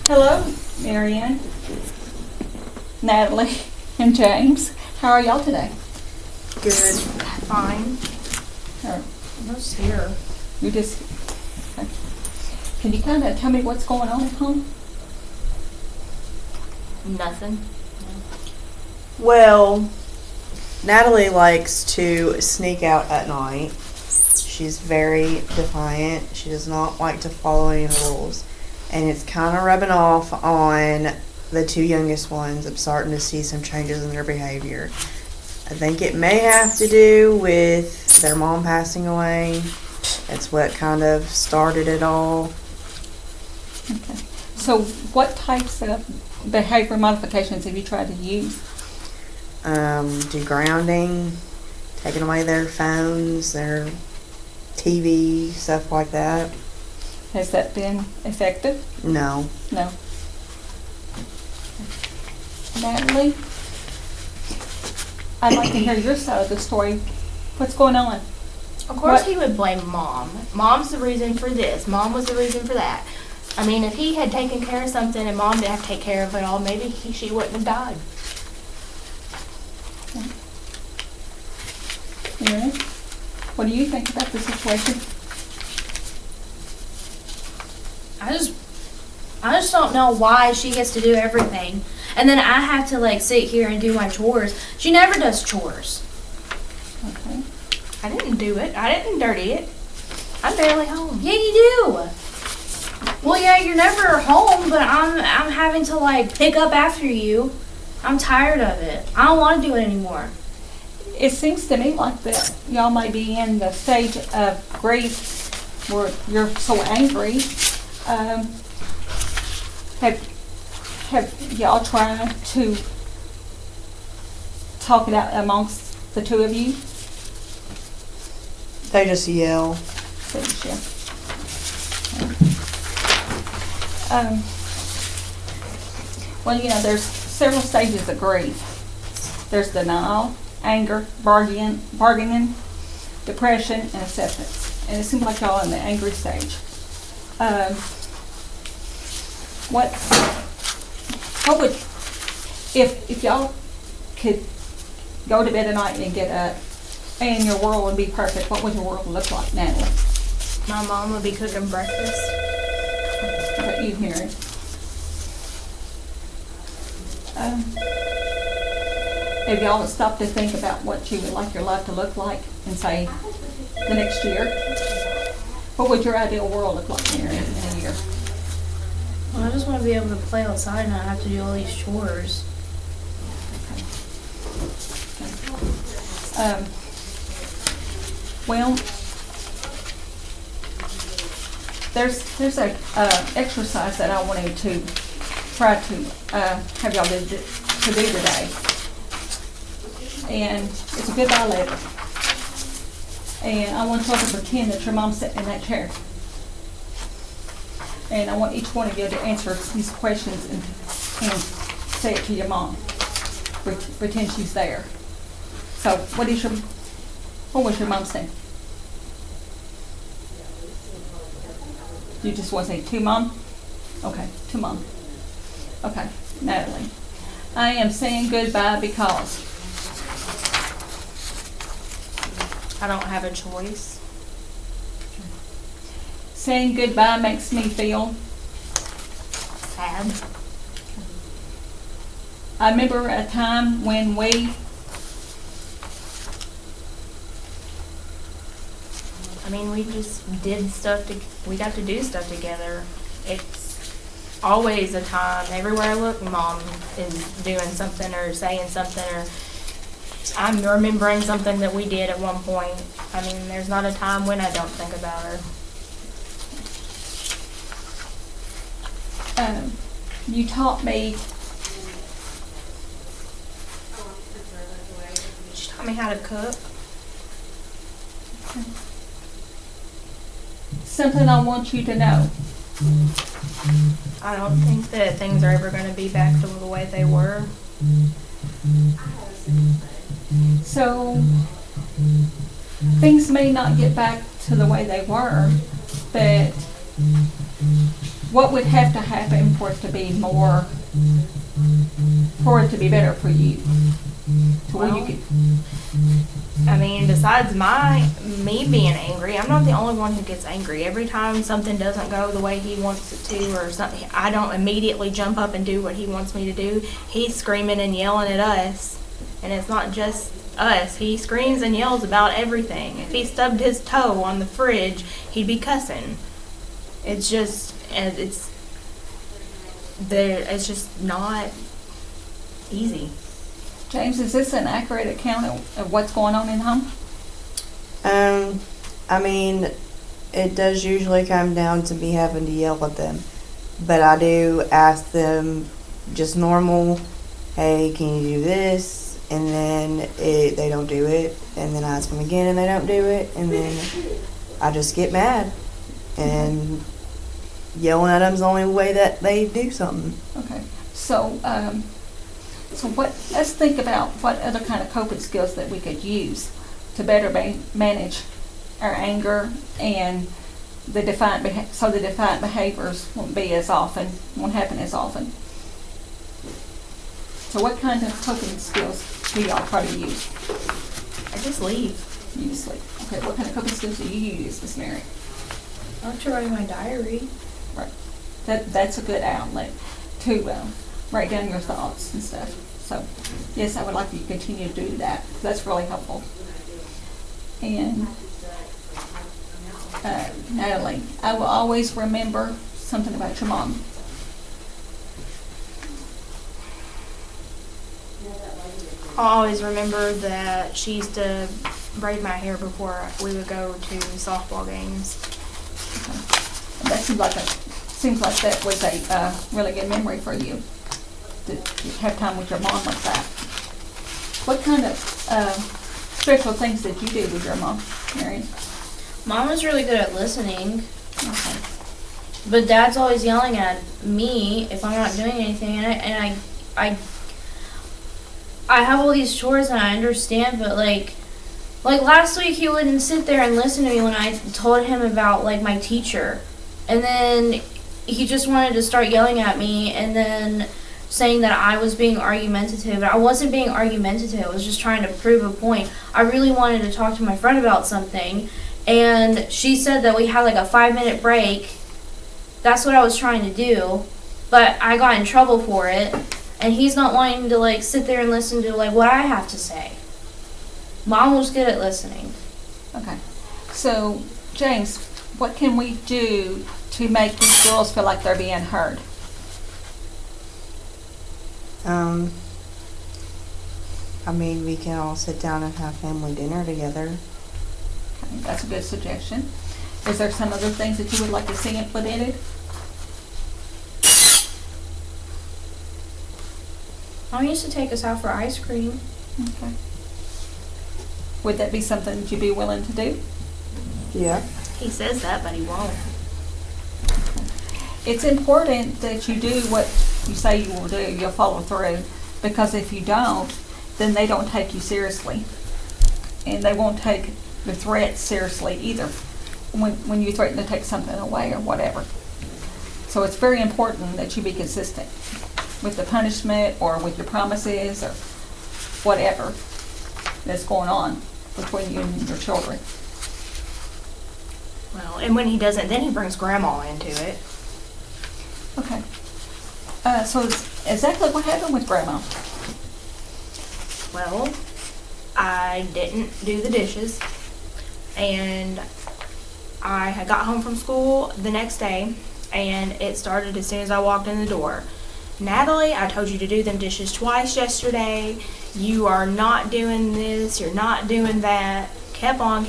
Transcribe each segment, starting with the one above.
Hello, Marianne, Natalie, and James. How are y'all today? Good. Fine. Or I'm just here. you just, okay. Can you kind of tell me what's going on at home? Nothing. Well, Natalie likes to sneak out at night. She's very defiant. She does not like to follow any rules. And it's kind of rubbing off on the two youngest ones. I'm starting to see some changes in their behavior. I think it may have to do with their mom passing away. That's what kind of started it all. Okay. So what types of behavior modifications have you tried to use? Do grounding, taking away their phones, their TV, stuff like that. Has that been effective? No. No. Natalie, I'd like to hear your side of the story. What's going on? Of course What? he would blame Mom. Mom's the reason for this. Mom was the reason for that. I mean, if he had taken care of something and Mom didn't have to take care of it all, maybe she wouldn't have died. Mary, what do you think about the situation? I just don't know why she gets to do everything. And then I have to like sit here and do my chores. She never does chores. Okay. I didn't do it. I didn't dirty it. I'm barely home. Yeah, you do. Well, yeah, you're never home, but I'm having to like pick up after you. I'm tired of it. I don't want to do it anymore. It seems to me like that y'all might be in the stage of grief where you're so angry. Have y'all tried to talk it out amongst the two of you? They just yell. Please, yeah. Well, you know, there's several stages of grief. There's denial, anger, bargaining, depression, and acceptance. And it seems like y'all in the angry stage. What would, if y'all could go to bed at night and get up and your world would be perfect, what would your world look like, Natalie? My mom would be cooking breakfast. How about you, Mary? Have y'all stopped to think about what you would like your life to look like in, say, the next year? What would your ideal world look like, Mary, in a year? Well, I just want to be able to play outside and not have to do all these chores. Well, there's a exercise that I wanted to try to have y'all to do today, and it's a goodbye letter. And I want y'all to pretend that your mom's sitting in that chair, and I want each one of you to answer these questions and say it to your mom. Pretend she's there. So, what was your mom saying? You just want to say to Mom? Okay, to Mom. Okay, Natalie. I am saying goodbye because I don't have a choice. saying goodbye makes me feel. Sad. I remember a time when we just did stuff. We got to do stuff together. It's always a time. Everywhere I look, Mom is doing something or saying something, or I'm remembering something that we did at one point. I mean, there's not a time when I don't think about her. you taught me. She taught me how to cook. Something I want you to know. I don't think that things are ever going to be back to the way they were. So things may not get back to the way they were, but what would have to happen for it to be more, for it to be better for you? To where you Well, could, I mean, besides me being angry, I'm not the only one who gets angry. Every time something doesn't go the way he wants it to, or something, I don't immediately jump up and do what he wants me to do. He's screaming and yelling at us, and it's not just us. He screams and yells about everything. If he stubbed his toe on the fridge, he'd be cussing. It's just, and it's just not easy. James, is this an accurate account of what's going on in the home? I mean, it does usually come down to me having to yell at them, but I do ask them just normal, hey, can you do this? And then they don't do it, and then I ask them again and they don't do it, and then I just get mad, and yelling at them is the only way that they do something. Okay, so, let's think about what other kind of coping skills that we could use to better manage our anger and the defiant behaviors won't happen as often. So what kind of coping skills do y'all try to use? I just leave. You just sleep. Okay, what kind of coping skills do you use, Miss Mary? I like to write my diary. Right. That's a good outlet to write down your thoughts and stuff. So, yes, I would like you to continue to do that. That's really helpful. And Natalie, I will always remember something about your mom. I always remember that she used to braid my hair before we would go to softball games. And that seems like that was a really good memory for you, to have time with your mom like that. What kind of special things did you do with your mom, Mary? Mom was really good at listening, Okay. but Dad's always yelling at me if I'm not doing anything, and I have all these chores and I understand, but like last week he wouldn't sit there and listen to me when I told him about like my teacher, and then he just wanted to start yelling at me and then saying that I was being argumentative. I wasn't being argumentative. I was just trying to prove a point. I really wanted to talk to my friend about something, and she said that we had like a 5-minute break. That's what I was trying to do, but I got in trouble for it, and he's not wanting to like sit there and listen to like what I have to say. Mom was good at listening. Okay. So, James, what can we do to make the girls feel like they're being heard? I mean, we can all sit down and have family dinner together. Okay, that's a good suggestion. Is there some other things that you would like to see implemented? Mom used to take us out for ice cream. Okay. Would that be something that you'd be willing to do? Yeah. He says that, but he won't. It's important that you do what you say you will do. You'll follow through, because if you don't, then they don't take you seriously, and they won't take the threats seriously either when you threaten to take something away or whatever. So it's very important that you be consistent with the punishment or with your promises or whatever that's going on between you and your children. Well, and when he doesn't, then he brings Grandma into it. Okay. So it's exactly what happened with Grandma? Well, I didn't do the dishes, and I had got home from school the next day, and it started as soon as I walked in the door. Natalie, I told you to do them dishes twice yesterday. You are not doing this. You're not doing that. Kept on.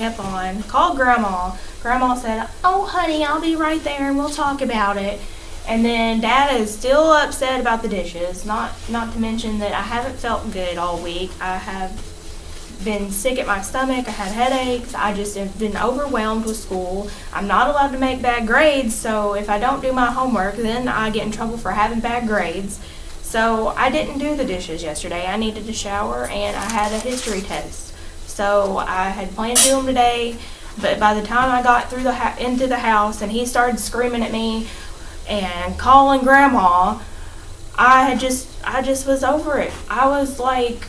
Called Grandma. Grandma said, oh, honey, I'll be right there and we'll talk about it. And then Dad is still upset about the dishes. Not to mention that I haven't felt good all week. I have been sick at my stomach. I had headaches. I just have been overwhelmed with school. I'm not allowed to make bad grades, so if I don't do my homework, then I get in trouble for having bad grades. So I didn't do the dishes yesterday. I needed to shower, and I had a history test. So I had planned to do them today, but by the time I got through into the house and he started screaming at me, and calling grandma, I just was over it. I was like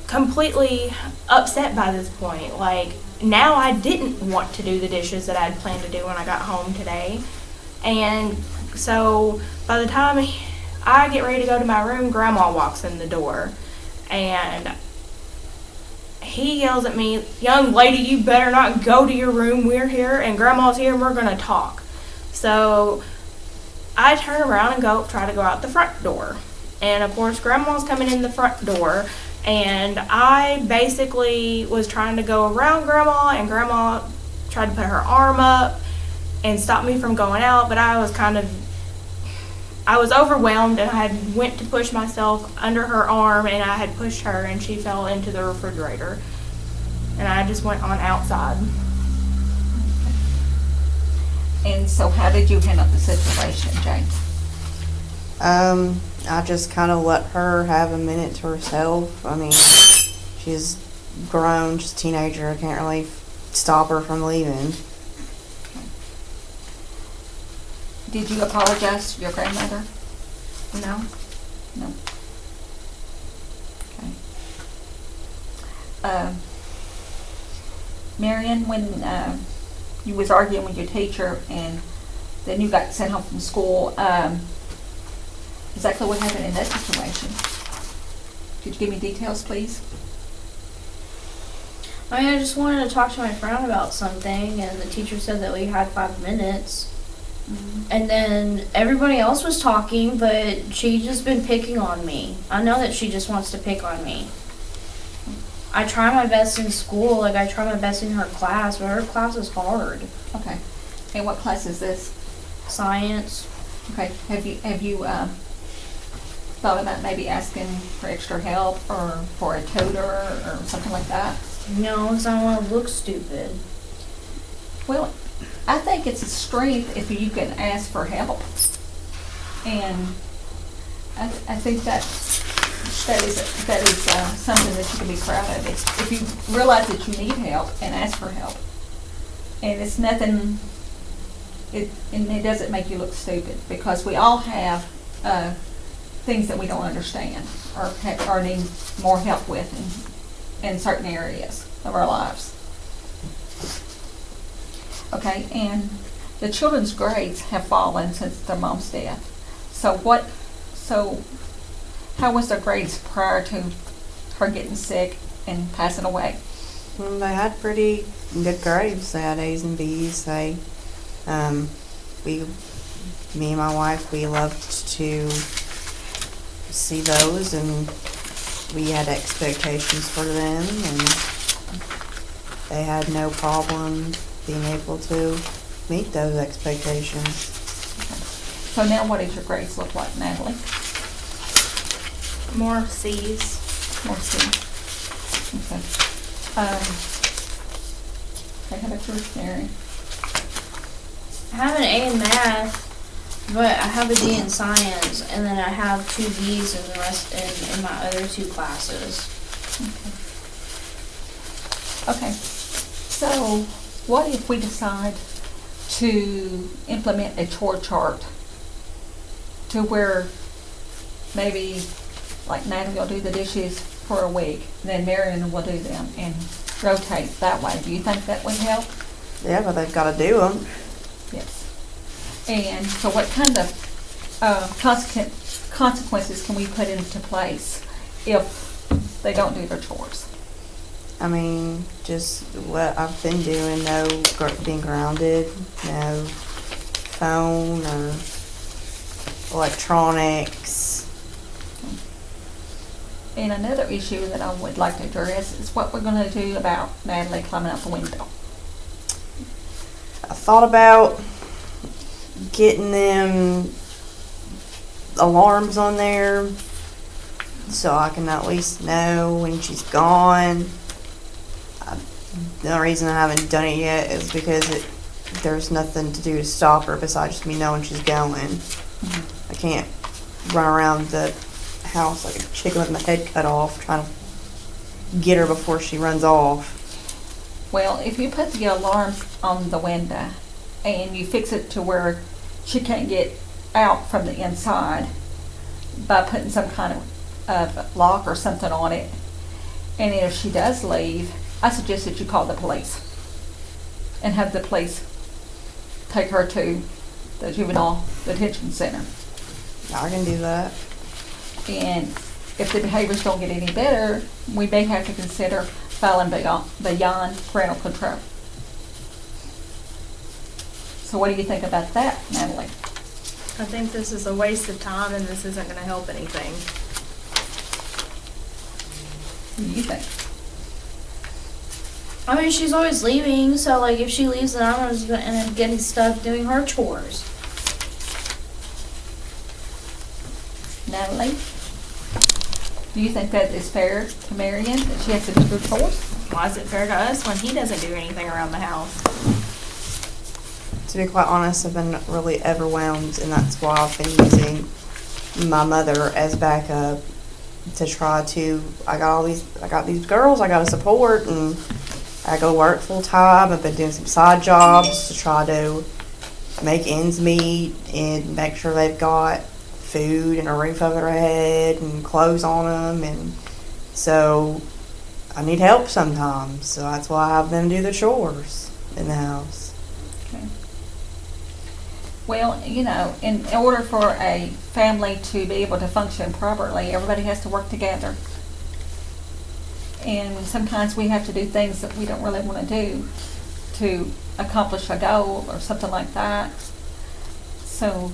completely upset by this point. Like, now I didn't want to do the dishes that I'd planned to do when I got home today. And so by the time I get ready to go to my room, grandma walks in the door and he yells at me, "Young lady, you better not go to your room. We're here and grandma's here and we're going to talk." So I turn around and try to go out the front door. And of course, grandma's coming in the front door, and I basically was trying to go around grandma, and grandma tried to put her arm up and stop me from going out, but I was overwhelmed, and I had went to push myself under her arm, and I had pushed her, and she fell into the refrigerator. And I just went on outside. And so how did you handle the situation, Jane? I just kind of let her have a minute to herself. I mean, she's grown, she's a teenager. I can't really stop her from leaving. Did you apologize to your grandmother? No. No. Okay. Marion, when you was arguing with your teacher and then you got sent home from school, exactly what happened in that situation? Could you give me details, please? I just wanted to talk to my friend about something, and the teacher said that we had 5 minutes. And then everybody else was talking, but she just been picking on me. I know that she just wants to pick on me. I try my best in school, like I try my best in her class, but her class is hard. Okay. And what class is this? Science. Okay. Have you thought about maybe asking for extra help or for a tutor or something like that? No, because I don't want to look stupid. Well, I think it's a strength if you can ask for help, and I think that is something that you can be proud of. If you realize that you need help and ask for help, and it's nothing, and it doesn't make you look stupid, because we all have things that we don't understand or need more help with in certain areas of our lives. Okay, and the children's grades have fallen since their mom's death. So how was their grades prior to her getting sick and passing away? They had pretty good grades. They had A's and B's. Me and my wife, we loved to see those, and we had expectations for them, and they had no problem being able to meet those expectations. So now what does your grades look like, Natalie? More C's. More C's. Okay. How about yours, Mary? I have an A in math, but I have a D in science, and then I have 2 B's in the rest in my other 2 classes. Okay. So what if we decide to implement a chore chart to where maybe like Natalie will do the dishes for a week, then Marion will do them, and rotate that way? Do you think that would help? Yeah, but they've got to do them. Yes. And so what kind of consequences can we put into place if they don't do their chores? I mean, just what I've been doing, no being grounded, no phone or electronics. And another issue that I would like to address is what we're going to do about Natalie climbing out the window. I thought about getting them alarms on there so I can at least know when she's gone. The only reason I haven't done it yet is because there's nothing to do to stop her besides just me knowing she's going. Mm-hmm. I can't run around the house like a chicken with my head cut off trying to get her before she runs off. Well, if you put the alarms on the window and you fix it to where she can't get out from the inside by putting some kind of lock or something on it. And if she does leave, I suggest that you call the police and have the police take her to the juvenile detention center. I can do that. And if the behaviors don't get any better, we may have to consider filing beyond parental control. So what do you think about that, Natalie? I think this is a waste of time and this isn't gonna help anything. What do you think? I mean, she's always leaving, so like if she leaves, then I'm just gonna end up getting stuck doing her chores. Natalie? Do you think that is fair to Marion, that she has to do her chores? Why is it fair to us when he doesn't do anything around the house? To be quite honest, I've been really overwhelmed, and that's why I've been using my mother as backup to try to. I got these girls I got to support, and I go work full time. I've been doing some side jobs to try to make ends meet and make sure they've got food and a roof over their head and clothes on them, and so I need help sometimes. So that's why I have them do the chores in the house. Okay. Well, you know, in order for a family to be able to function properly, everybody has to work together. And sometimes we have to do things that we don't really want to do to accomplish a goal or something like that. So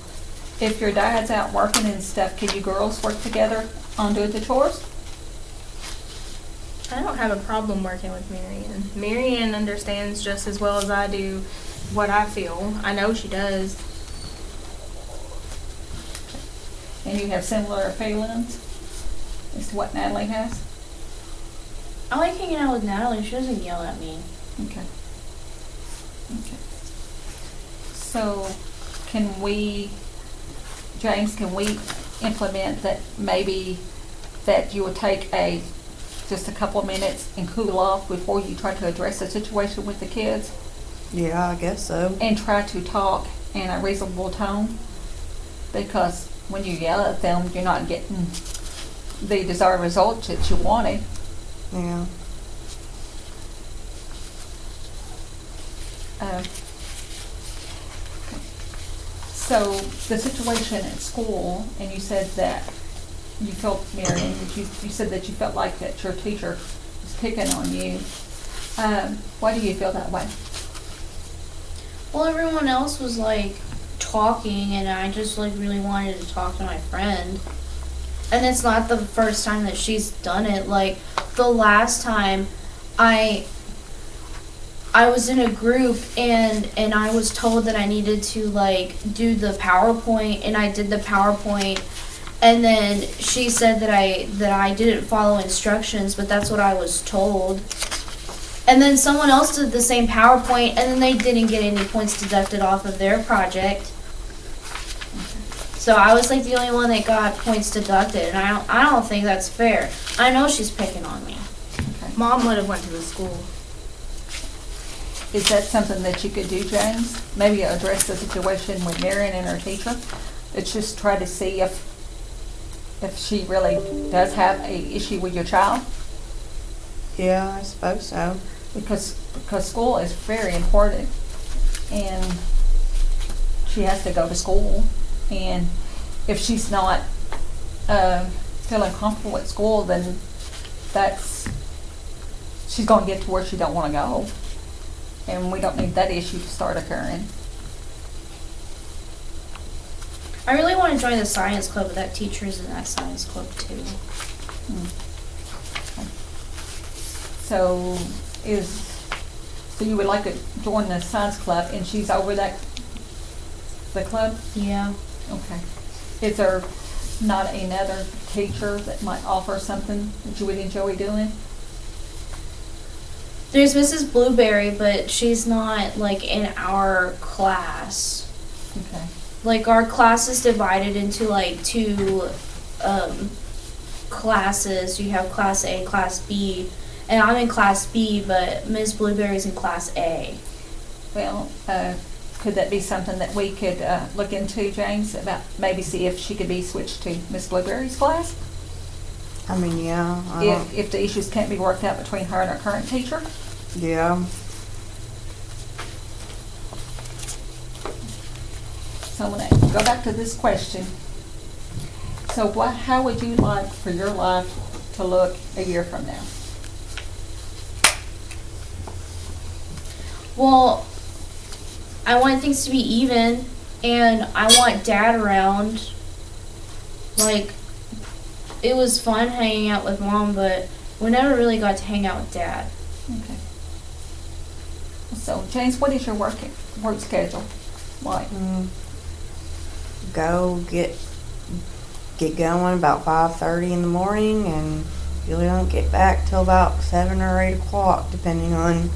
if your dad's out working and stuff, can you girls work together on doing the chores? I don't have a problem working with Marion. Marion understands just as well as I do what I feel. I know she does. And you have similar feelings as to what Natalie has? I like hanging out with Natalie. She doesn't yell at me. Okay. Okay. So James, can we implement that maybe that you will take just a couple of minutes and cool off before you try to address the situation with the kids? Yeah, I guess so. And try to talk in a reasonable tone? Because when you yell at them, you're not getting the desired results that you wanted. Yeah. So the situation at school, and you said that you felt, Marion, that you said that you felt like that your teacher was picking on you. Why do you feel that way? Well, everyone else was like talking, and I just like really wanted to talk to my friend. And it's not the first time that she's done it. Like the last time I was in a group and I was told that I needed to like do the PowerPoint, and I did the PowerPoint, and then she said that I didn't follow instructions, but that's what I was told. And then someone else did the same PowerPoint, and then they didn't get any points deducted off of their project. So I was like the only one that got points deducted, and I don't think that's fair. I know she's picking on me. Okay. Mom would have went to the school. Is that something that you could do, James? Maybe address the situation with Marion and her teacher? Let's just try to see if she really does have a issue with your child. Yeah, I suppose so. Because school is very important, and she has to go to school. And if she's not feeling comfortable at school, then she's going to get to where she don't want to go. And we don't need that issue to start occurring. I really want to join the science club, but that teacher is in that science club too. So you would like to join the science club, and she's over the club? Yeah. Okay. Is there not another teacher that might offer something that you would enjoy doing? There's Mrs. Blueberry, but she's not like in our class. Okay. Like our class is divided into like two classes. You have class A, class B, and I'm in class B, but Ms. Blueberry's in class A. Well, could that be something that we could look into, James, about maybe see if she could be switched to Miss Blueberry's class? I mean, yeah. If the issues can't be worked out between her and her current teacher? Yeah. So I'm going to go back to this question. So how would you like for your life to look a year from now? Well, I want things to be even, and I want Dad around. Like, it was fun hanging out with Mom, but we never really got to hang out with Dad. Okay. So, James, what is your work schedule like? Go get going about 5:30 in the morning, and usually don't get back till about 7 or 8 o'clock, depending on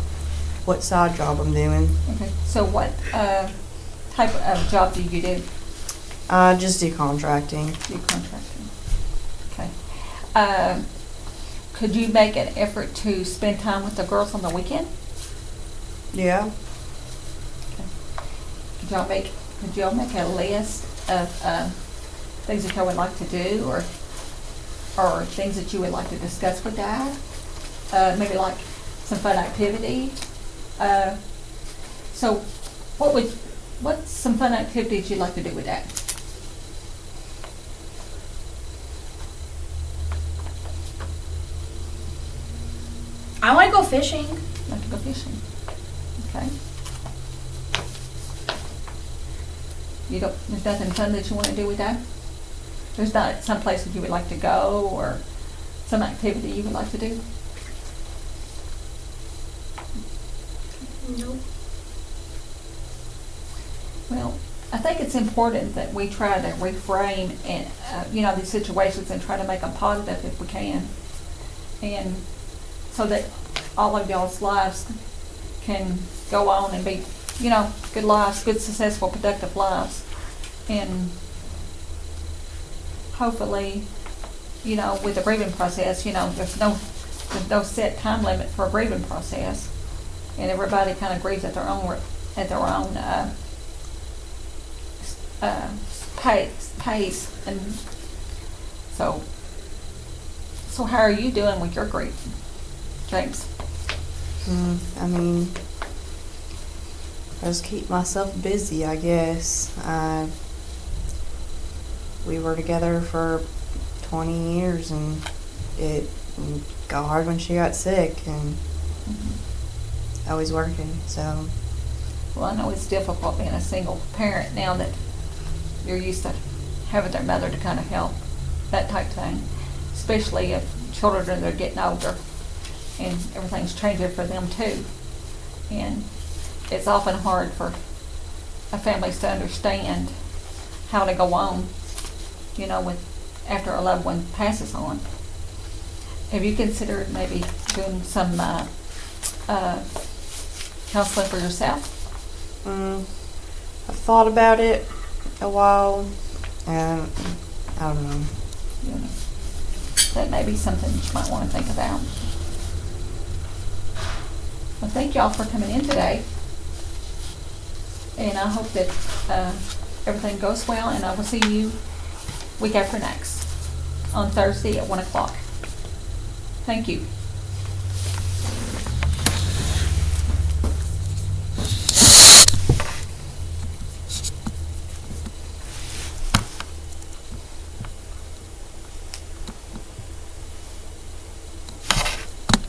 what side job I'm doing. Okay. So what type of job do you do? Just do contracting. Do contracting. Okay. Could you make an effort to spend time with the girls on the weekend? Yeah. Okay. Could y'all make a list of things that y'all would like to do, or things that you would like to discuss with Dad? Maybe like some fun activity. So, what's some fun activities you'd like to do with Dad? I want to go fishing. Like to go fishing. Okay. There's nothing fun that you want to do with Dad? There's not some place that you would like to go, or some activity you would like to do? Nope. Well, I think it's important that we try to reframe and these situations and try to make them positive if we can, and so that all of y'all's lives can go on and be, good lives, good, successful, productive lives, and hopefully, with the grieving process, there's no set time limit for a grieving process, and everybody kind of grieves at their own pace, and so how are you doing with your grief, James? I mean, I just keep myself busy, I guess. We were together for 20 years, and it got hard when she got sick, and always working, so. Well, I know it's difficult being a single parent now that you're used to having their mother to kind of help, that type thing, especially if children are getting older and everything's changing for them too. And it's often hard for a families to understand how to go on, after a loved one passes on. Have you considered maybe doing some counseling for yourself? I've thought about it a while, and I don't know. That may be something that you might want to think about. Well, thank y'all for coming in today, and I hope that everything goes well, and I will see you week after next on Thursday at 1 o'clock. Thank you.